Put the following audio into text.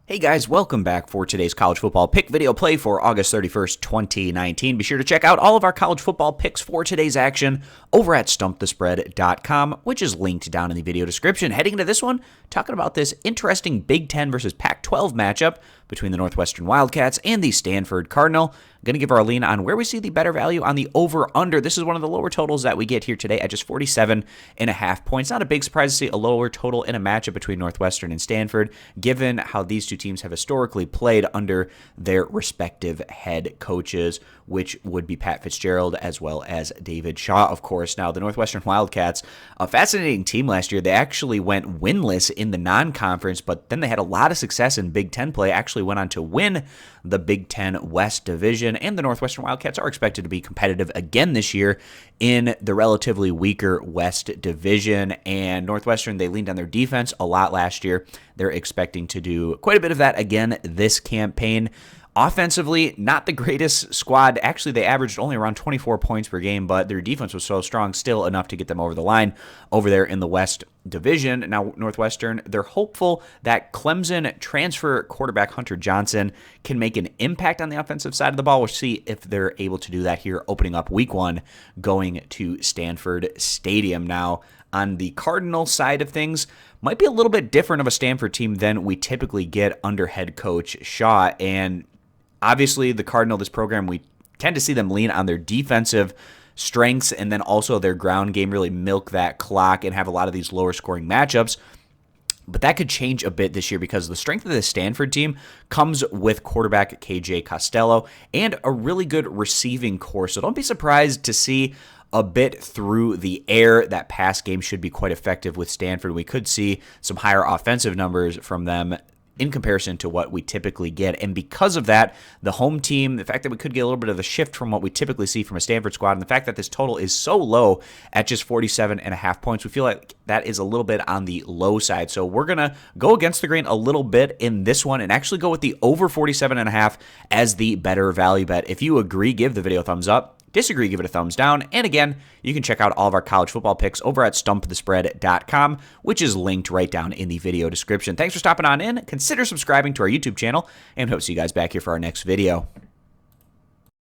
Hey guys, welcome back for today's college football pick video play for August 31st, 2019. Be sure to check out all of our college football picks for today's action over at stumpthespread.com, which is linked down in the video description. Heading into this one, talking about this interesting Big Ten versus Pac-12 matchup between the Northwestern Wildcats and the Stanford Cardinal. I'm going to give our lean on where we see the better value on the over-under. This is one of the lower totals that we get here today at just 47.5 points. Not a big surprise to see a lower total in a matchup between Northwestern and Stanford, given how these two teams have historically played under their respective head coaches, which would be Pat Fitzgerald as well as David Shaw, of course. Now, the Northwestern Wildcats, a fascinating team last year. They actually went winless in the non-conference, but then they had a lot of success in Big Ten play, actually went on to win the Big Ten West Division, and the Northwestern Wildcats are expected to be competitive again this year in the relatively weaker West Division. And Northwestern, they leaned on their defense a lot last year. They're expecting to do quite a bit of that again this campaign. Offensively, not the greatest squad. Actually, they averaged only around 24 points per game, but their defense was so strong, still enough to get them over the line over there in the West Division. Now, Northwestern, they're hopeful that Clemson transfer quarterback Hunter Johnson can make an impact on the offensive side of the ball. We'll see if they're able to do that here opening up week one, going to Stanford Stadium. Now, on the Cardinal side of things, might be a little bit different of a Stanford team than we typically get under head coach Shaw. And obviously, the Cardinal, this program, we tend to see them lean on their defensive strengths and then also their ground game, really milk that clock and have a lot of these lower scoring matchups. But that could change a bit this year because the strength of the Stanford team comes with quarterback KJ Costello and a really good receiving core. So don't be surprised to see a bit through the air. That pass game should be quite effective with Stanford. We could see some higher offensive numbers from them in comparison to what we typically get. And because of that, the home team, the fact that we could get a little bit of a shift from what we typically see from a Stanford squad, and the fact that this total is so low at just 47.5 points, we feel like that is a little bit on the low side. So we're going to go against the grain a little bit in this one and actually go with the over 47.5 as the better value bet. If you agree, give the video a thumbs up. Disagree, give it a thumbs down. And again, you can check out all of our college football picks over at stumpthespread.com, which is linked right down in the video description. Thanks for stopping on in. Consider subscribing to our YouTube channel, and hope to see you guys back here for our next video.